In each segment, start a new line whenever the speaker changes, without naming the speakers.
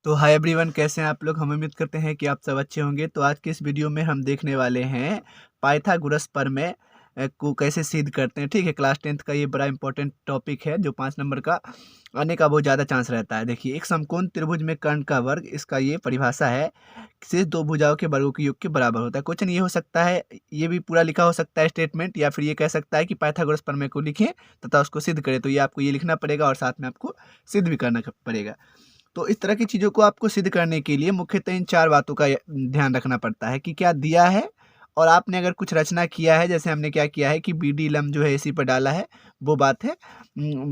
तो hi everyone, कैसे हैं आप लोग। हम उम्मीद करते हैं कि आप सब अच्छे होंगे। तो आज के इस वीडियो में हम देखने वाले हैं पाइथागोरस प्रमेय को कैसे सिद्ध करते हैं। ठीक है, क्लास 10th का ये बड़ा इंपॉर्टेंट टॉपिक है जो 5 नंबर का आने का बहुत ज़्यादा चांस रहता है। देखिए, एक समकोण त्रिभुज में कर्ण का वर्ग, इसका ये परिभाषा है, शेष दो भुजाओं के वर्गों के योग के बराबर होता है। क्वेश्चन ये हो सकता है, ये भी पूरा लिखा हो सकता है स्टेटमेंट, या फिर ये कह सकता है कि पाइथागोरस प्रमेय को लिखें तथा उसको सिद्ध करें। तो ये आपको ये लिखना पड़ेगा और साथ में आपको सिद्ध भी करना पड़ेगा। तो इस तरह की चीज़ों को आपको सिद्ध करने के लिए मुख्यतः इन 4 बातों का ध्यान रखना पड़ता है कि क्या दिया है, और आपने अगर कुछ रचना किया है, जैसे हमने क्या किया है कि BD लंब जो है इसी पर डाला है, वो बात है।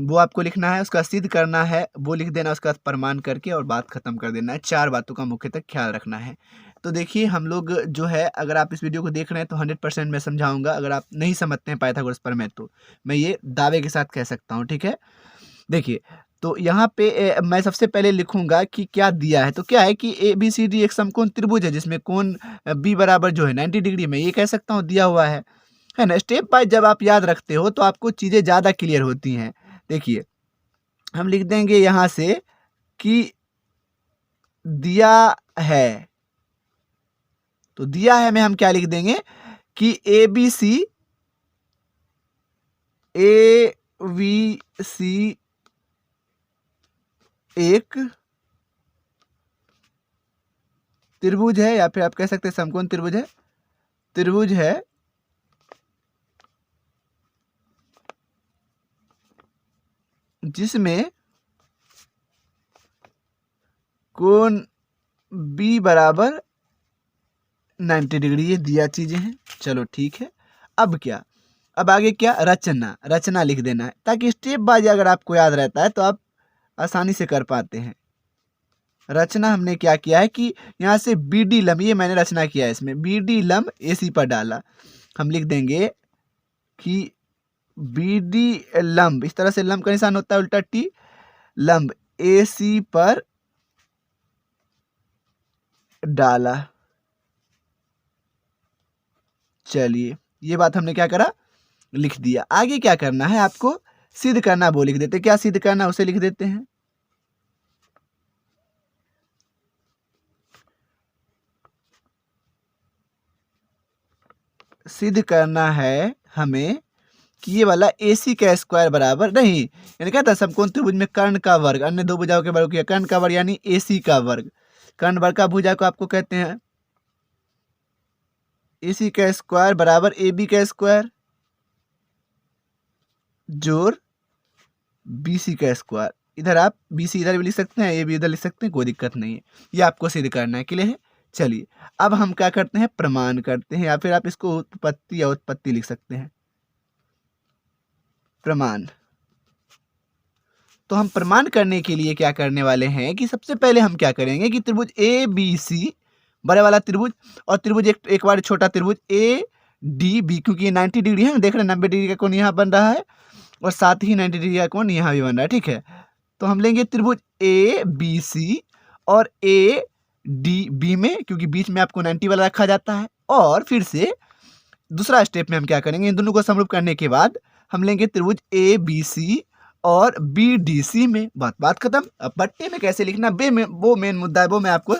वो आपको लिखना है, उसका सिद्ध करना है, वो लिख देना, उसका प्रमाण करके और बात खत्म कर देना है। 4 बातों का मुख्यतः ख्याल रखना है। तो देखिए, हम लोग जो है, अगर आप इस वीडियो को देख रहे हैं तो 100% मैं समझाऊंगा। अगर आप नहीं समझते हैं पाइथागोरस प्रमेय तो मैं ये दावे के साथ कह सकता हूँ। ठीक है, देखिए, तो यहाँ पे मैं सबसे पहले लिखूंगा कि क्या दिया है। तो क्या है कि ABCD एक समकोण त्रिभुज है जिसमें कोण B बराबर जो है 90 डिग्री में, ये कह सकता हूँ दिया हुआ है ना। स्टेप बाय जब आप याद रखते हो तो आपको चीज़ें ज़्यादा क्लियर होती हैं। देखिए, हम लिख देंगे यहाँ से कि दिया है। तो दिया है में हम क्या लिख देंगे कि ABC एक त्रिभुज है, या फिर आप कह सकते हैं समकोण त्रिभुज है जिसमें कोण B बराबर 90 डिग्री। ये दिया चीजें हैं, चलो ठीक है। अब क्या, अब आगे क्या, रचना लिख देना है, ताकि स्टेप बाय अगर आपको याद रहता है तो आप आसानी से कर पाते हैं। रचना हमने क्या किया है कि यहाँ से BD लंब, ये मैंने रचना किया है, इसमें BD लंब AC पर डाला। हम लिख देंगे कि BD लंब, इस तरह से लंब का निशान होता है उल्टा T, लंब AC पर डाला। चलिए, ये बात हमने क्या करा, लिख दिया। आगे क्या करना है आपको, सिद्ध करना, वो लिख देते। क्या सिद्ध करना, उसे लिख देते हैं। सिद्ध करना है हमें कि ये वाला AC का स्क्वायर बराबर नहीं, यानी क्या था, समकोण त्रिभुज में कर्ण का वर्ग अन्य दो भुजाओं के वर्ग किया, कर्ण का वर्ग यानी AC का वर्ग। कर्ण वर्ग का भुजा को आपको कहते हैं AC का स्क्वायर बराबर AB का स्क्वायर जोड़ BC का स्क्वायर। इधर आप BC इधर भी लिख सकते हैं, AB इधर लिख सकते हैं, कोई दिक्कत नहीं है। ये आपको सिद्ध करना है, क्लियर है। चलिए, अब हम क्या करते हैं, प्रमाण करते हैं, या फिर आप इसको उत्पत्ति या उत्पत्ति लिख सकते हैं, प्रमाण। तो हम प्रमाण करने के लिए क्या करने वाले हैं कि सबसे पहले हम क्या करेंगे कि त्रिभुज ABC, बड़े वाला त्रिभुज, और त्रिभुज एक बार छोटा त्रिभुज ADB, क्योंकि ये 90 डिग्री है, देख रहे हैं 90 डिग्री का कोण यहाँ बन रहा है और साथ ही 90 डिग्री का कोण यहाँ भी बन रहा है। ठीक है, तो हम लेंगे त्रिभुज ABC और ADB में, क्योंकि बीच में आपको 90 वाला रखा जाता है। और फिर से दूसरा स्टेप में हम क्या करेंगे, इन दोनों को समरूप करने के बाद हम लेंगे त्रिभुज ABC और BDC में, बात खत्म। अब पट्टे में कैसे लिखना, बे में, वो मेन मुद्दा है, वो मैं आपको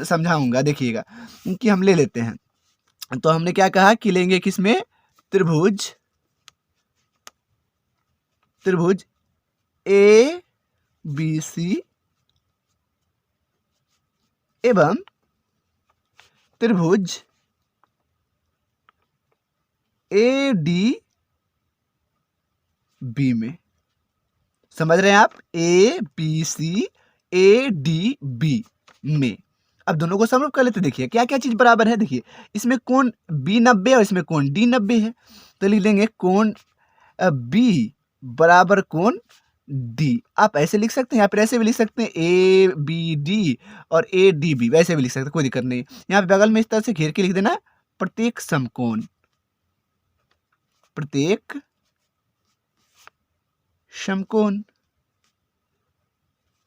समझाऊंगा। देखिएगा कि हम ले लेते हैं। तो हमने क्या कहा कि लेंगे किसमें, त्रिभुज ABC एवं त्रिभुज ADB में। समझ रहे हैं आप, ABC ADB में। अब दोनों को समरूप कर लेते। देखिए क्या क्या चीज बराबर है। देखिए, इसमें कोण B 90 और इसमें कोण D 90 है, तो लिख देंगे कोण B बराबर कोण D। आप ऐसे लिख सकते हैं, या फिर ऐसे भी लिख सकते हैं ABD और ADB, वैसे भी लिख सकते हैं, कोई दिक्कत नहीं। यहाँ पे बगल में इस तरह से घेर के लिख देना, प्रत्येक समकोण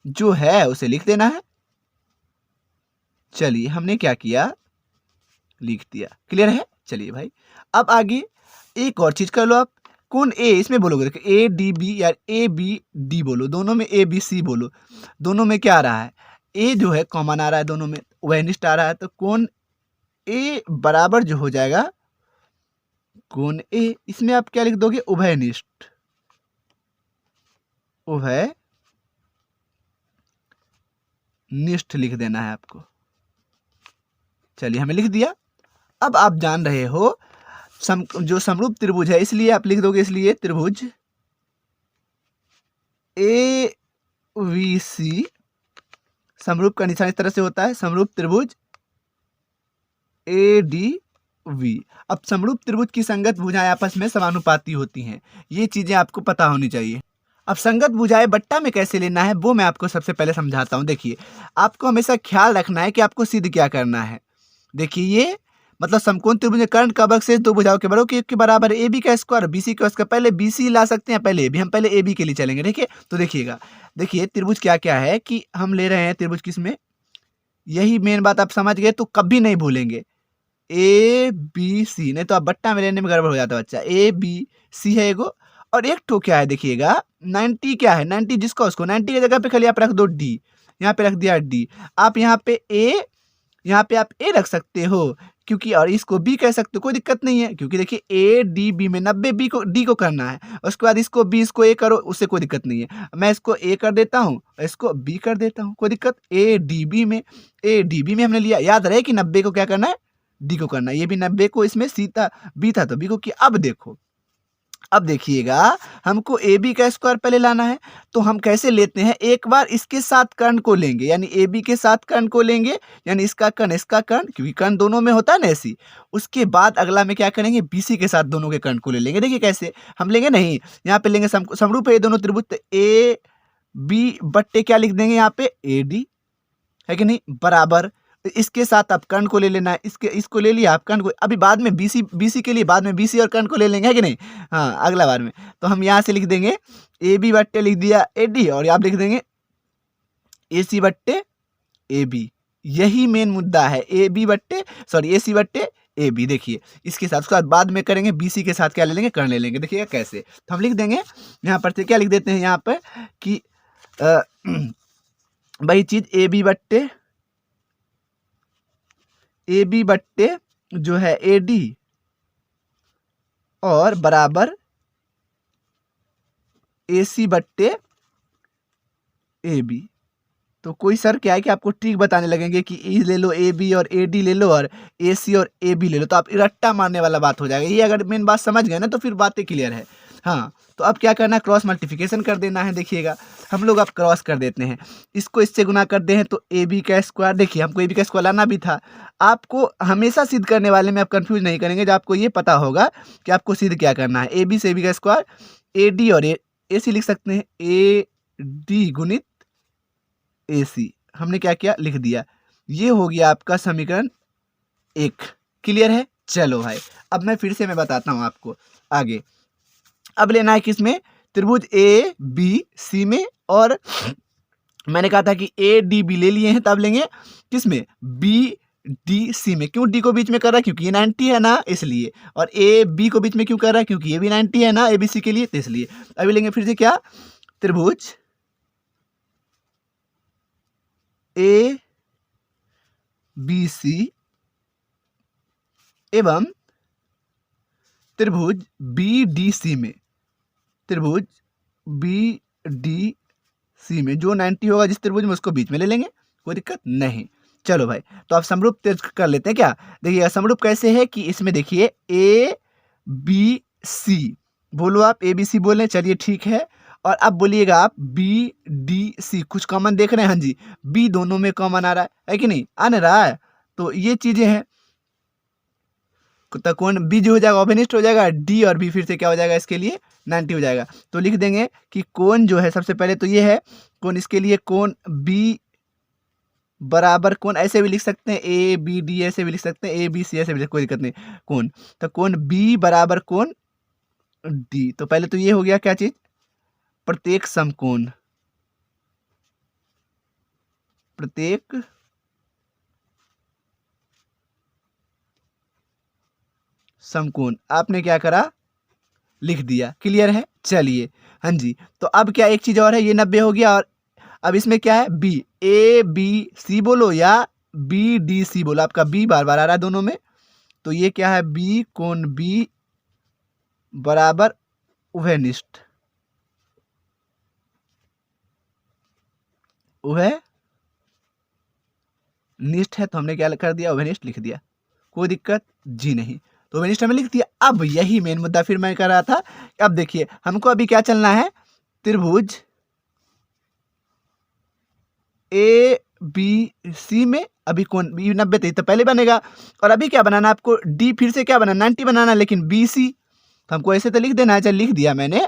जो है उसे लिख देना है। चलिए, हमने क्या किया, लिख दिया, क्लियर है। चलिए भाई, अब आगे एक और चीज कर लो आप। कौन ए, इसमें बोलोगे, देखिए ADB या ABD बोलो, दोनों में ABC बोलो, दोनों में क्या आ रहा है, ए जो है कॉमन आ रहा है दोनों में, उभयनिष्ठ आ रहा है, तो कोण ए बराबर जो हो जाएगा कोण ए, इसमें आप क्या लिख दोगे, उभयनिष्ठ, उभयनिष्ठ लिख देना है आपको। चलिए हमने लिख दिया। अब आप जान रहे हो जो समरूप त्रिभुज है, इसलिए आप लिख दोगे, इसलिए त्रिभुज ए वी सी, समरूप का निशान इस तरह से होता है, समरूप त्रिभुज ए डी वी। अब समरूप त्रिभुज की संगत भुजाएं आपस में समानुपाती होती हैं, ये चीजें आपको पता होनी चाहिए। अब संगत भुजाएं बट्टा में कैसे लेना है वो मैं आपको सबसे पहले समझाता हूँ। देखिए, आपको हमेशा ख्याल रखना है कि आपको सिद्ध क्या करना है। देखिए, ये मतलब समकोण त्रिभुज में कर्ण का अवशेष दो भुजाओं के बराबर के बराबर ए बी का स्क्वायर बी सी का स्क्वायर। पहले बी सी ला सकते हैं, पहले ए बी, हम पहले ए बी के लिए चलेंगे। ठीक है, तो देखिएगा, देखिए त्रिभुज क्या क्या है कि हम ले रहे हैं त्रिभुज किसमें, यही मेन बात आप समझ गए तो कभी नहीं भूलेंगे, ए बी सी, नहीं तो आप बट्टा में लेने में गड़बड़ हो जाता है बच्चा। ए बी सी है एगो, और एक ठो क्या है देखिएगा 90 क्या है, 90 जिसका उसको, 90 की जगह पे खाली आप रख दो डी, यहाँ पे रख दिया डी। आप यहाँ पे ए, यहाँ पे आप ए रख सकते हो, क्योंकि और इसको बी कह सकते हो, कोई दिक्कत नहीं है, क्योंकि देखिए ए डी बी में 90 बी को डी को करना है, उसके बाद इसको बी, इसको ए करो, उससे कोई दिक्कत नहीं है। मैं इसको ए कर देता हूँ, इसको बी कर देता हूँ, कोई दिक्कत। ए डी बी में हमने लिया, याद रहे कि 90 को क्या करना है, डी को करना है। ये भी 90 को इसमें सी था, बी था तो बी को किया। अब देखो, अब देखिएगा, हमको ए बी का स्क्वायर पहले लाना है, तो हम कैसे लेते हैं, एक बार इसके साथ कर्ण को लेंगे, यानी ए बी के साथ कर्ण को लेंगे, यानी इसका कर्ण, क्योंकि कर्ण दोनों में होता है ना ऐसी। उसके बाद अगला में क्या करेंगे, बी सी के साथ दोनों के कर्ण को ले लेंगे। देखिए कैसे हम लेंगे, नहीं यहाँ पे लेंगे समरूप है ये दोनों त्रिभुज, तो ए बी बट्टे क्या लिख देंगे यहाँ पे, ए डी, है कि नहीं, बराबर। इसके साथ आप कर्ण को ले लेना है, इसको ले लिया आप कर्ण को, अभी बाद में बीसी के लिए बाद में बीसी और कर्ण को ले लेंगे, है कि नहीं, हाँ अगला बार में। तो हम यहाँ से लिख देंगे ए बी बट्टे लिख दिया ए डी, और आप लिख देंगे ए सी बट्टे ए बी। यही मेन मुद्दा है, ए सी बट्टे ए बी। देखिए इसके साथ, उसके बाद बाद में करेंगे बीसी के साथ क्या ले लेंगे, कर्ण ले लेंगे। देखिएगा कैसे, तो हम लिख देंगे यहाँ पर, क्या लिख देते हैं यहाँ पर कि वही चीज ए बी बट्टे जो है ए डी और बराबर ए सी बट्टे ए बी। तो कोई सर क्या है कि आपको ट्रिक बताने लगेंगे कि ई ले लो, ए बी और ए डी ले लो, और ए सी और ए बी ले लो, तो आप रट्टा मारने वाला बात हो जाएगा। ये अगर मेन बात समझ गए ना तो फिर बातें क्लियर है। हाँ, तो अब क्या करना है, क्रॉस मल्टीप्लिकेशन कर देना है। देखिएगा हम लोग अब क्रॉस कर देते हैं, इसको इससे गुना कर दे हैं तो ए बी का स्क्वायर। देखिए हमको ए बी का स्क्वायर लाना भी था। आपको हमेशा सिद्ध करने वाले में आप कंफ्यूज नहीं करेंगे, जब आपको ये पता होगा कि आपको सिद्ध क्या करना है। ए बी से ए बी का स्क्वायर, ए डी और ए सी लिख सकते हैं, ए डी गुणित ए सी, हमने क्या किया, लिख दिया। ये हो गया आपका समीकरण 1। क्लियर है। चलो भाई, अब मैं फिर से बताता हूँ आपको आगे। अब लेना है किसमें, त्रिभुज ए बी सी में, और मैंने कहा था कि ए डी बी ले लिए हैं, तब लेंगे किसमें, बी डी सी में। क्यों डी को बीच में कर रहा है, क्योंकि ये 90 है ना इसलिए, और ए बी को बीच में क्यों कर रहा है, क्योंकि ये भी 90 है ना ए बी सी के लिए, तो इसलिए। अभी लेंगे फिर से क्या, त्रिभुज ए बी सी एवं त्रिभुज बी डी सी में, त्रिभुज बी डी सी में जो 90 होगा जिस त्रिभुज में, उसको बीच में ले लेंगे, कोई दिक्कत नहीं। चलो भाई, तो आप समरूप तेज कर लेते हैं क्या। देखिएगा समरूप कैसे है कि इसमें देखिए ए बी सी, बोलो आप ए बी सी बोले, चलिए ठीक है। और अब बोलिएगा आप बी डी सी, कुछ कॉमन देख रहे हैं, हाँ जी, बी दोनों में कॉमन आ रहा है कि नहीं, आ नहीं रहा है, तो ये चीजें हैं। तो कौन बी जो हो जाएगा ओवेनिस्ट हो जाएगा, डी और बी फिर से क्या हो जाएगा, इसके लिए 90 हो जाएगा। तो लिख देंगे कि कौन जो है, सबसे पहले तो ये है कौन, इसके लिए कौन बी बराबर कौन, ऐसे भी लिख सकते हैं, ए बी डी ऐसे भी लिख सकते हैं, ए बी सी ऐसे भी, कोई दिक्कत नहीं। कौन, तो कौन बी बराबर कौन डी। तो पहले तो ये हो गया क्या चीज, प्रत्येक समकोण, प्रत्येक समकोण आपने क्या करा, लिख दिया। क्लियर है। चलिए हाँ जी, तो अब क्या एक चीज और है, ये 90 हो गया, और अब इसमें क्या है, बी, ए बी सी बोलो या बी डी सी बोलो, आपका बी बार बार आ रहा है दोनों में, तो ये क्या है, बी कोण बी बराबर उभयनिष्ठ, उभयनिष्ठ है तो हमने क्या कर दिया, उभयनिष्ठ लिख दिया, कोई दिक्कत जी नहीं, तो उभयनिष्ठ हमने लिख दिया। अब यही मेन मुद्दा फिर मैं कर रहा था, अब देखिए हमको अभी क्या चलना है, त्रिभुज ए बी सी में अभी कोण बी 90 तो पहले बनेगा, और अभी क्या बनाना आपको, डी फिर से क्या बनाना, 90 बनाना, लेकिन बी सी तो हमको ऐसे तो लिख देना है, चल लिख दिया मैंने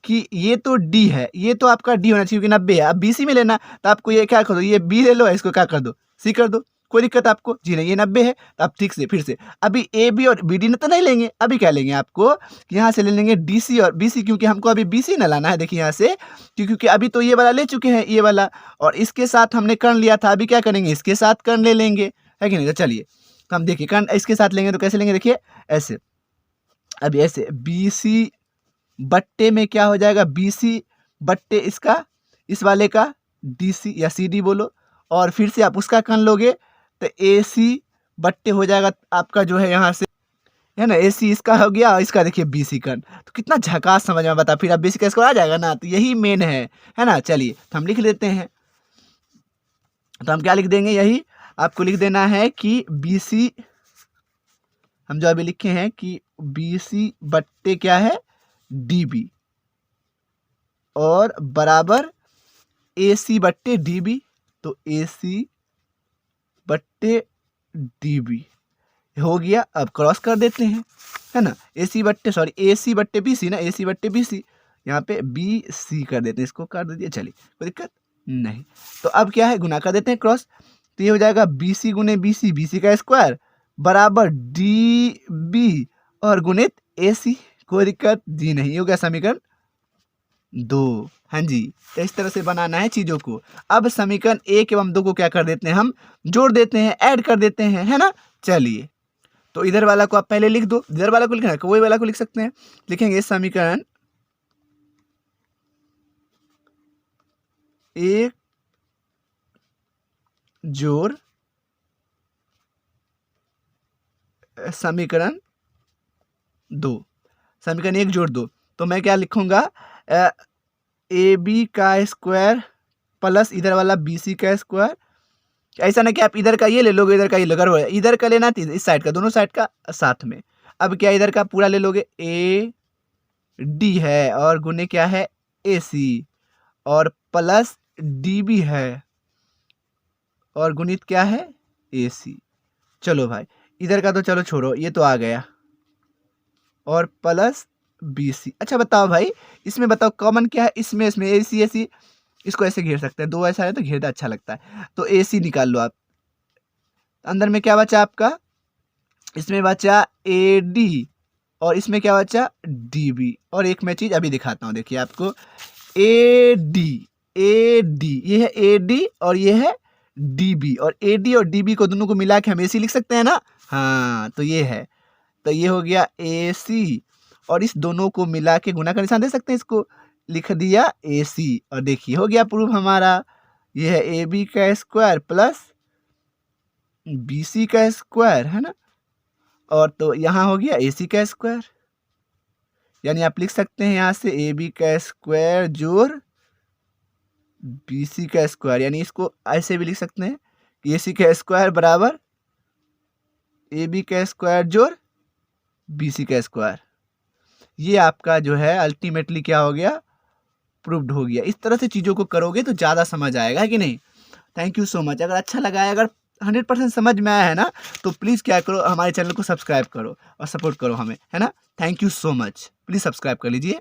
कि ये तो डी है, ये तो आपका डी होना चाहिए क्योंकि 90 है। अब बी सी में लेना तो आपको ये क्या कर दो, ये बी ले लो, इसको क्या कर दो, सी कर दो, कोई दिक्कत आपको जी नहीं, ये 90 है तो आप ठीक से फिर से अभी ए बी और बी डी तो नहीं लेंगे, अभी क्या लेंगे आपको, यहाँ से ले लेंगे डी सी और बी सी, क्योंकि हमको अभी बी सी ना लाना है, देखिए यहाँ से क्योंकि अभी तो ये वाला ले चुके हैं, ये वाला, और इसके साथ हमने कर्ण लिया था, अभी क्या करेंगे, इसके साथ कर्ण ले लेंगे, है कि नहीं। तो चलिए तो हम देखिए कर्ण इसके साथ लेंगे तो कैसे लेंगे, देखिए ऐसे, अभी ऐसे बी सी बट्टे में क्या हो जाएगा, बी सी बट्टे इसका, इस वाले का डी सी या सी डी बोलो, और फिर से आप उसका कर्ण लोगे तो ए सी बट्टे हो जाएगा आपका जो है यहाँ से, है ना, ए सी इसका हो गया, और इसका देखिए बी सी कर्ण, तो कितना झकास समझ में बता, फिर अब बी सी का स्क्वायर आ जाएगा ना, तो यही मेन है ना। चलिए तो हम लिख लेते हैं, तो हम क्या लिख देंगे, यही आपको लिख देना है कि बी सी, हम जो अभी लिखे हैं कि बी सी बट्टे क्या है, डी बी, और बराबर ए सी बट्टे डी बी, तो ए सी बट्टे डी बी हो गया। अब क्रॉस कर देते हैं, है ना, ए सी बट्टे बी सी ना, ए सी बट्टे बी सी, यहाँ पे बी सी कर देते हैं, इसको कर दीजिए, चलिए कोई दिक्कत नहीं। तो अब क्या है, गुना कर देते हैं क्रॉस, तो ये हो जाएगा बी सी गुने बी सी का स्क्वायर बराबर डी बी और गुणित ए सी, कोई दिक्कत जी नहीं, हो गया समीकरण 2। हाँ जी, तो इस तरह से बनाना है चीज़ों को। अब समीकरण 1 एवं 2 को क्या कर देते हैं, हम जोड़ देते हैं, ऐड कर देते हैं, है ना। चलिए तो इधर वाला को आप पहले लिख दो, इधर वाला को लिखना है, वही वाला को लिख सकते हैं, लिखेंगे समीकरण 1 जोड़ समीकरण 2, समीकरण 1 जोड़ 2, तो मैं क्या लिखूंगा, ए बी का स्क्वायर प्लस इधर वाला बी सी का स्क्वायर, ऐसा ना कि आप इधर का ये ले लोगे इधर का ये लोगे, इधर का लेना तो इस साइड का, दोनों साइड का साथ में। अब क्या इधर का पूरा ले लोगे, ए डी है और गुने क्या है ए सी, और प्लस डी बी है और गुणित क्या है ए सी। चलो भाई इधर का तो चलो छोड़ो, ये तो आ गया, और प्लस बी सी। अच्छा बताओ भाई, इसमें बताओ कॉमन क्या है, इसमें ए सी इसको ऐसे घेर सकते हैं, दो ऐसा है तो घेरना अच्छा लगता है, तो ए सी निकाल लो आप। अंदर में क्या बचा आपका, इसमें बचा ए डी और इसमें क्या बचा डी बी। और एक मैं चीज़ अभी दिखाता हूँ, देखिए आपको, ए डी ये है ए डी और ये है डी बी, और ए डी और डी बी को दोनों को मिला के हम ए सी लिख सकते हैं ना। हाँ तो ये है, तो ये हो गया ए सी, और इस दोनों को मिला के गुना का निशान दे सकते हैं, इसको लिख दिया ए सी, और देखिए हो गया प्रूफ हमारा। ये है ए बी का स्क्वायर प्लस बी सी का स्क्वायर, है ना, और तो यहाँ हो गया ए सी का स्क्वायर, यानी आप लिख सकते हैं यहाँ से ए बी का स्क्वायर जोड़ बी सी का स्क्वायर, यानी इसको ऐसे भी लिख सकते हैं कि ए सी का स्क्वायर बराबर ए बी का स्क्वायर जोड़ बी सी का स्क्वायर। ये आपका जो है अल्टीमेटली क्या हो गया, प्रूव्ड हो गया। इस तरह से चीज़ों को करोगे तो ज़्यादा समझ आएगा, है कि नहीं। Thank you so much. अगर अच्छा लगा है, अगर 100% समझ में आया है ना, तो प्लीज़ क्या करो, हमारे चैनल को सब्सक्राइब करो और सपोर्ट करो हमें, है ना। Thank you so much, please subscribe कर लीजिए।